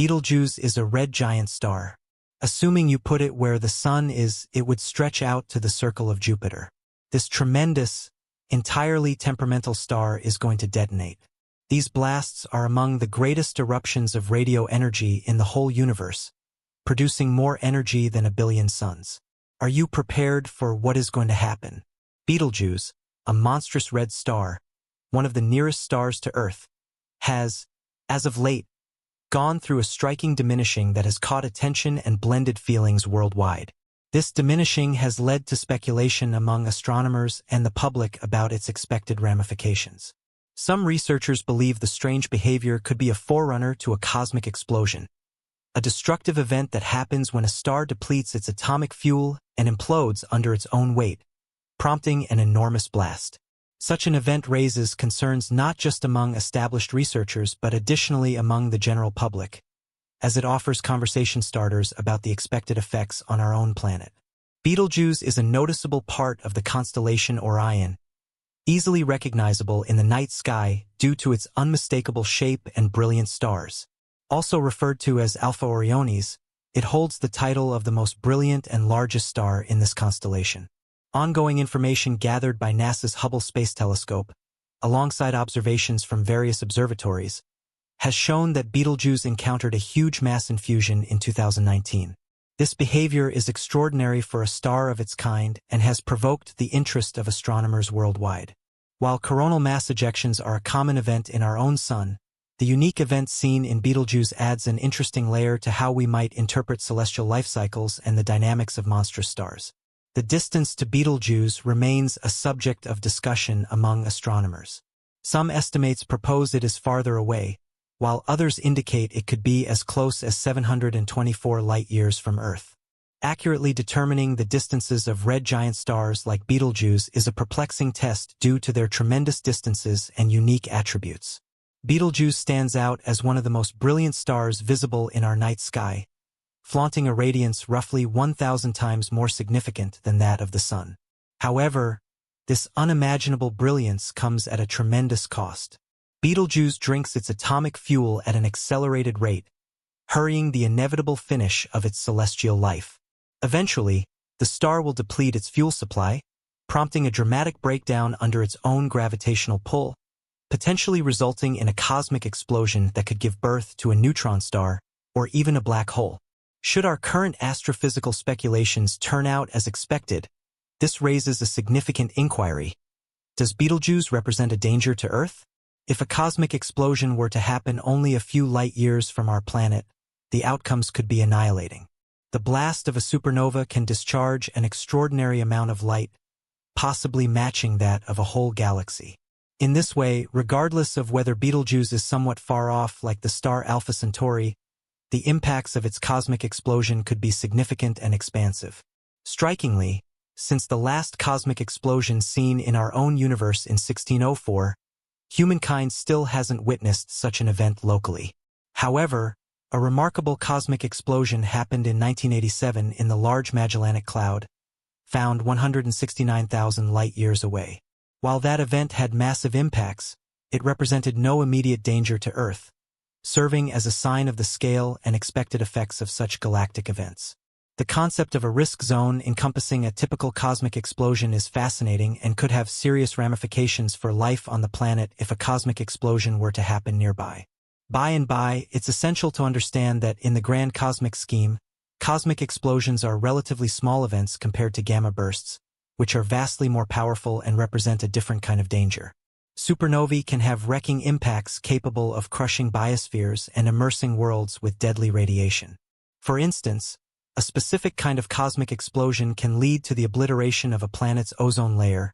Betelgeuse is a red giant star. Assuming you put it where the Sun is, it would stretch out to the circle of Jupiter. This tremendous, entirely temperamental star is going to detonate. These blasts are among the greatest eruptions of radio energy in the whole universe, producing more energy than 1 billion suns. Are you prepared for what is going to happen? Betelgeuse, a monstrous red star, one of the nearest stars to Earth, has, as of late, gone through a striking diminishing that has caught attention and blended feelings worldwide. This diminishing has led to speculation among astronomers and the public about its expected ramifications. Some researchers believe the strange behavior could be a forerunner to a cosmic explosion, a destructive event that happens when a star depletes its atomic fuel and implodes under its own weight, prompting an enormous blast. Such an event raises concerns not just among established researchers but additionally among the general public, as it offers conversation starters about the expected effects on our own planet. Betelgeuse is a noticeable part of the constellation Orion, easily recognizable in the night sky due to its unmistakable shape and brilliant stars. Also referred to as Alpha Orionis, it holds the title of the most brilliant and largest star in this constellation. Ongoing information gathered by NASA's Hubble Space Telescope, alongside observations from various observatories, has shown that Betelgeuse encountered a huge mass infusion in 2019. This behavior is extraordinary for a star of its kind and has provoked the interest of astronomers worldwide. While coronal mass ejections are a common event in our own sun, the unique event seen in Betelgeuse adds an interesting layer to how we might interpret celestial life cycles and the dynamics of monstrous stars. The distance to Betelgeuse remains a subject of discussion among astronomers. Some estimates propose it is farther away, while others indicate it could be as close as 724 light-years from Earth. Accurately determining the distances of red giant stars like Betelgeuse is a perplexing test due to their tremendous distances and unique attributes. Betelgeuse stands out as one of the most brilliant stars visible in our night sky, flaunting a radiance roughly 1,000 times more significant than that of the Sun. However, this unimaginable brilliance comes at a tremendous cost. Betelgeuse drinks its atomic fuel at an accelerated rate, hurrying the inevitable finish of its celestial life. Eventually, the star will deplete its fuel supply, prompting a dramatic breakdown under its own gravitational pull, potentially resulting in a cosmic explosion that could give birth to a neutron star or even a black hole. Should our current astrophysical speculations turn out as expected, this raises a significant inquiry. Does Betelgeuse represent a danger to Earth? If a cosmic explosion were to happen only a few light-years from our planet, the outcomes could be annihilating. The blast of a supernova can discharge an extraordinary amount of light, possibly matching that of a whole galaxy. In this way, regardless of whether Betelgeuse is somewhat far off like the star Alpha Centauri, the impacts of its cosmic explosion could be significant and expansive. Strikingly, since the last cosmic explosion seen in our own universe in 1604, humankind still hasn't witnessed such an event locally. However, a remarkable cosmic explosion happened in 1987 in the Large Magellanic Cloud, found 169,000 light-years away. While that event had massive impacts, it represented no immediate danger to Earth, serving as a sign of the scale and expected effects of such galactic events. The concept of a risk zone encompassing a typical cosmic explosion is fascinating and could have serious ramifications for life on the planet if a cosmic explosion were to happen nearby. By and by, it's essential to understand that in the grand cosmic scheme, cosmic explosions are relatively small events compared to gamma bursts, which are vastly more powerful and represent a different kind of danger. Supernovae can have wrecking impacts capable of crushing biospheres and immersing worlds with deadly radiation. For instance, a specific kind of cosmic explosion can lead to the obliteration of a planet's ozone layer,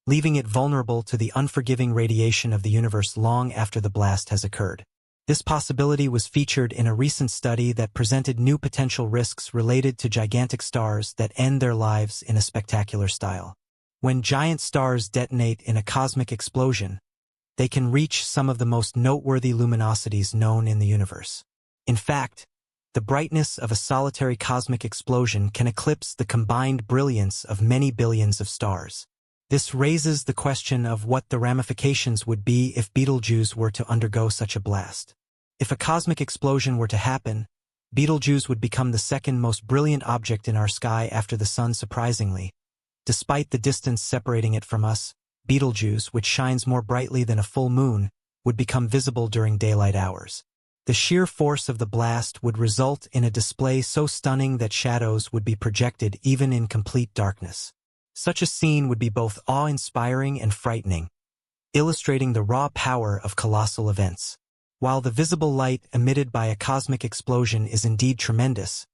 leaving it vulnerable to the unforgiving radiation of the universe long after the blast has occurred. This possibility was featured in a recent study that presented new potential risks related to gigantic stars that end their lives in a spectacular style. When giant stars detonate in a cosmic explosion, they can reach some of the most noteworthy luminosities known in the universe. In fact, the brightness of a solitary cosmic explosion can eclipse the combined brilliance of many billions of stars. This raises the question of what the ramifications would be if Betelgeuse were to undergo such a blast. If a cosmic explosion were to happen, Betelgeuse would become the second most brilliant object in our sky after the Sun surprisingly. Despite the distance separating it from us, Betelgeuse, which shines more brightly than a full moon, would become visible during daylight hours. The sheer force of the blast would result in a display so stunning that shadows would be projected even in complete darkness. Such a scene would be both awe-inspiring and frightening, illustrating the raw power of colossal events. While the visible light emitted by a cosmic explosion is indeed tremendous,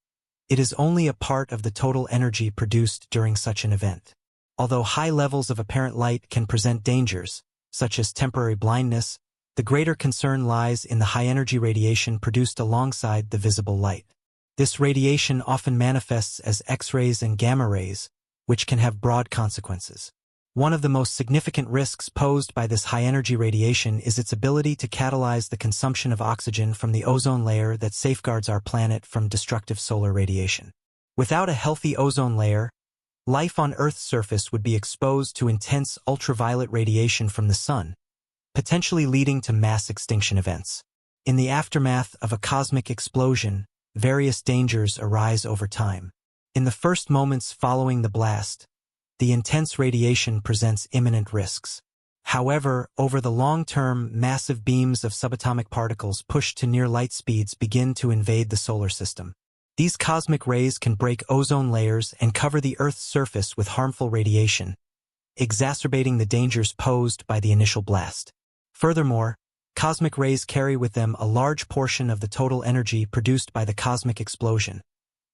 it is only a part of the total energy produced during such an event. Although high levels of apparent light can present dangers, such as temporary blindness, the greater concern lies in the high-energy radiation produced alongside the visible light. This radiation often manifests as X-rays and gamma rays, which can have broad consequences. One of the most significant risks posed by this high-energy radiation is its ability to catalyze the consumption of oxygen from the ozone layer that safeguards our planet from destructive solar radiation. Without a healthy ozone layer, life on Earth's surface would be exposed to intense ultraviolet radiation from the sun, potentially leading to mass extinction events. In the aftermath of a cosmic explosion, various dangers arise over time. In the first moments following the blast, the intense radiation presents imminent risks. However, over the long term, massive beams of subatomic particles pushed to near light speeds begin to invade the solar system. These cosmic rays can break ozone layers and cover the Earth's surface with harmful radiation, exacerbating the dangers posed by the initial blast. Furthermore, cosmic rays carry with them a large portion of the total energy produced by the cosmic explosion,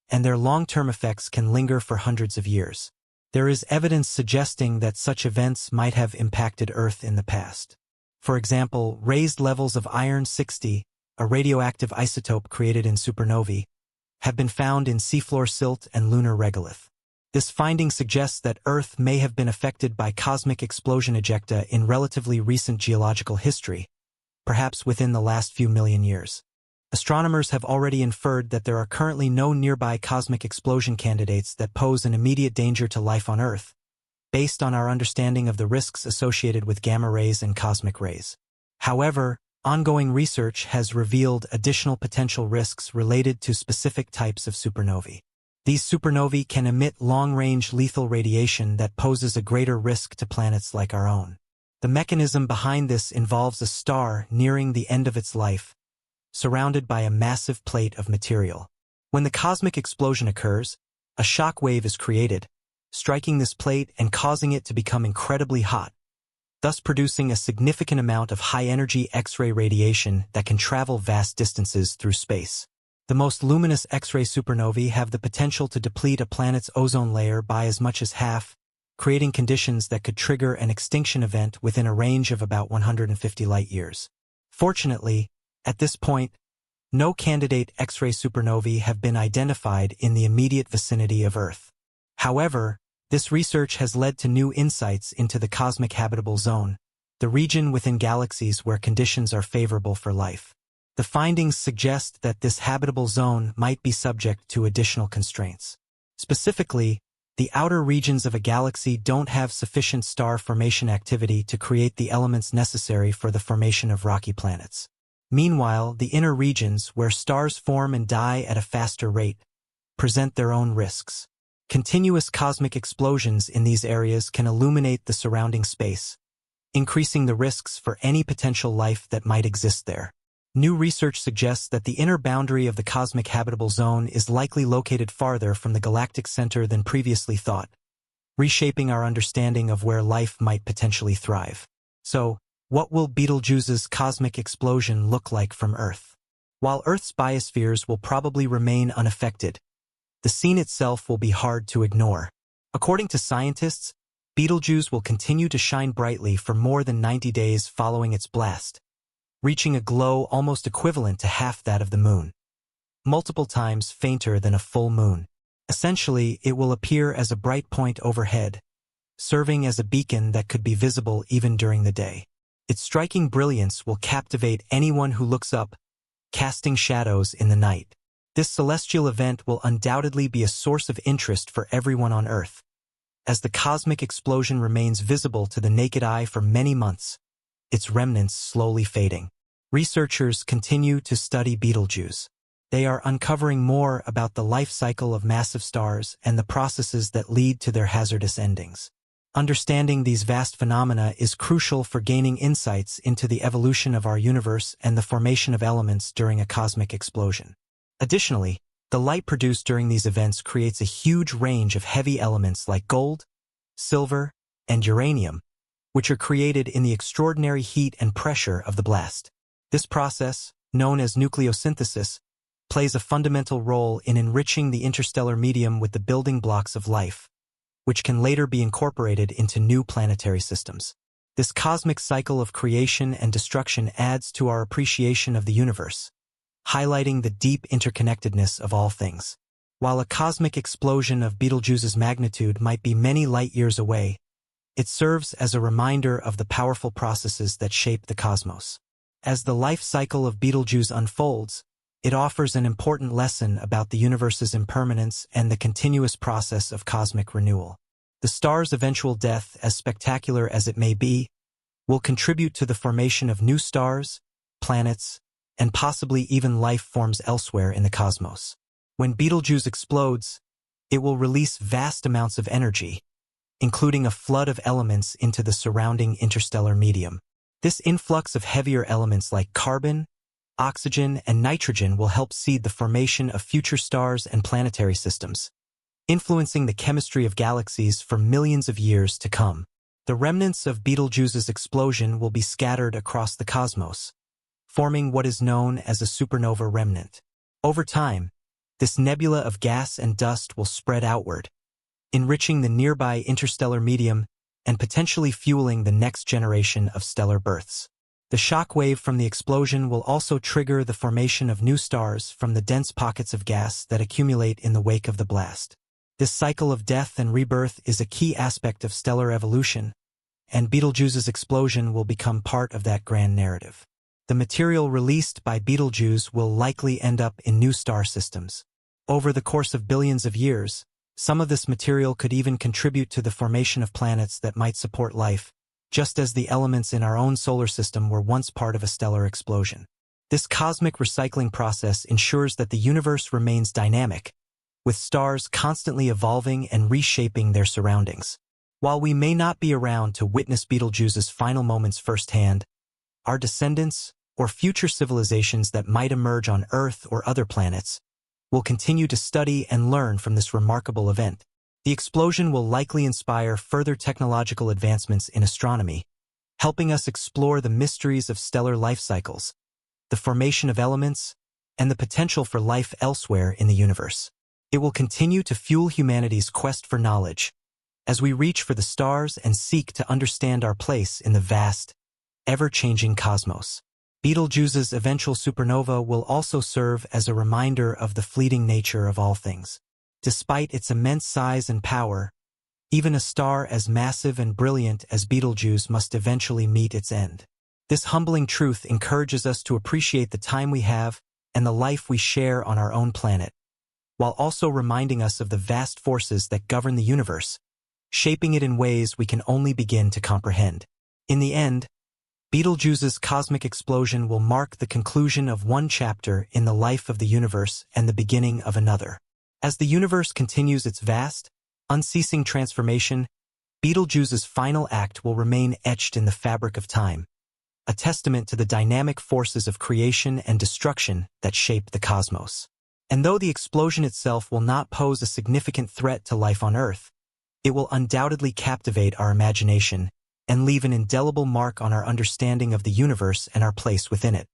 and their long-term effects can linger for hundreds of years. There is evidence suggesting that such events might have impacted Earth in the past. For example, raised levels of iron-60, a radioactive isotope created in supernovae, have been found in seafloor silt and lunar regolith. This finding suggests that Earth may have been affected by cosmic explosion ejecta in relatively recent geological history, perhaps within the last few million years. Astronomers have already inferred that there are currently no nearby cosmic explosion candidates that pose an immediate danger to life on Earth, based on our understanding of the risks associated with gamma rays and cosmic rays. However, ongoing research has revealed additional potential risks related to specific types of supernovae. These supernovae can emit long-range lethal radiation that poses a greater risk to planets like our own. The mechanism behind this involves a star nearing the end of its life, surrounded by a massive plate of material. When the cosmic explosion occurs, a shock wave is created, striking this plate and causing it to become incredibly hot, thus producing a significant amount of high-energy X-ray radiation that can travel vast distances through space. The most luminous X-ray supernovae have the potential to deplete a planet's ozone layer by as much as half, creating conditions that could trigger an extinction event within a range of about 150 light-years. Fortunately, at this point, no candidate X-ray supernovae have been identified in the immediate vicinity of Earth. However, this research has led to new insights into the cosmic habitable zone, the region within galaxies where conditions are favorable for life. The findings suggest that this habitable zone might be subject to additional constraints. Specifically, the outer regions of a galaxy don't have sufficient star formation activity to create the elements necessary for the formation of rocky planets. Meanwhile, the inner regions, where stars form and die at a faster rate, present their own risks. Continuous cosmic explosions in these areas can illuminate the surrounding space, increasing the risks for any potential life that might exist there. New research suggests that the inner boundary of the cosmic habitable zone is likely located farther from the galactic center than previously thought, reshaping our understanding of where life might potentially thrive. So, what will Betelgeuse's cosmic explosion look like from Earth? While Earth's biospheres will probably remain unaffected, the scene itself will be hard to ignore. According to scientists, Betelgeuse will continue to shine brightly for more than 90 days following its blast, reaching a glow almost equivalent to half that of the moon, multiple times fainter than a full moon. Essentially, it will appear as a bright point overhead, serving as a beacon that could be visible even during the day. Its striking brilliance will captivate anyone who looks up, casting shadows in the night. This celestial event will undoubtedly be a source of interest for everyone on Earth, as the cosmic explosion remains visible to the naked eye for many months, its remnants slowly fading. Researchers continue to study Betelgeuse. They are uncovering more about the life cycle of massive stars and the processes that lead to their hazardous endings. Understanding these vast phenomena is crucial for gaining insights into the evolution of our universe and the formation of elements during a cosmic explosion. Additionally, the light produced during these events creates a huge range of heavy elements like gold, silver, and uranium, which are created in the extraordinary heat and pressure of the blast. This process, known as nucleosynthesis, plays a fundamental role in enriching the interstellar medium with the building blocks of life, which can later be incorporated into new planetary systems. This cosmic cycle of creation and destruction adds to our appreciation of the universe, highlighting the deep interconnectedness of all things. While a cosmic explosion of Betelgeuse's magnitude might be many light-years away, it serves as a reminder of the powerful processes that shape the cosmos. As the life cycle of Betelgeuse unfolds, it offers an important lesson about the universe's impermanence and the continuous process of cosmic renewal. The star's eventual death, as spectacular as it may be, will contribute to the formation of new stars, planets, and possibly even life forms elsewhere in the cosmos. When Betelgeuse explodes, it will release vast amounts of energy, including a flood of elements into the surrounding interstellar medium. This influx of heavier elements like carbon, oxygen, and nitrogen will help seed the formation of future stars and planetary systems, influencing the chemistry of galaxies for millions of years to come. The remnants of Betelgeuse's explosion will be scattered across the cosmos, forming what is known as a supernova remnant. Over time, this nebula of gas and dust will spread outward, enriching the nearby interstellar medium and potentially fueling the next generation of stellar births. The shock wave from the explosion will also trigger the formation of new stars from the dense pockets of gas that accumulate in the wake of the blast. This cycle of death and rebirth is a key aspect of stellar evolution, and Betelgeuse's explosion will become part of that grand narrative. The material released by Betelgeuse will likely end up in new star systems. Over the course of billions of years, some of this material could even contribute to the formation of planets that might support life, just as the elements in our own solar system were once part of a stellar explosion. This cosmic recycling process ensures that the universe remains dynamic, with stars constantly evolving and reshaping their surroundings. While we may not be around to witness Betelgeuse's final moments firsthand, our descendants, or future civilizations that might emerge on Earth or other planets, will continue to study and learn from this remarkable event. The explosion will likely inspire further technological advancements in astronomy, helping us explore the mysteries of stellar life cycles, the formation of elements, and the potential for life elsewhere in the universe. It will continue to fuel humanity's quest for knowledge, as we reach for the stars and seek to understand our place in the vast, ever-changing cosmos. Betelgeuse's eventual supernova will also serve as a reminder of the fleeting nature of all things. Despite its immense size and power, even a star as massive and brilliant as Betelgeuse must eventually meet its end. This humbling truth encourages us to appreciate the time we have and the life we share on our own planet, while also reminding us of the vast forces that govern the universe, shaping it in ways we can only begin to comprehend. In the end, Betelgeuse's cosmic explosion will mark the conclusion of one chapter in the life of the universe and the beginning of another. As the universe continues its vast, unceasing transformation, Betelgeuse's final act will remain etched in the fabric of time, a testament to the dynamic forces of creation and destruction that shape the cosmos. And though the explosion itself will not pose a significant threat to life on Earth, it will undoubtedly captivate our imagination and leave an indelible mark on our understanding of the universe and our place within it.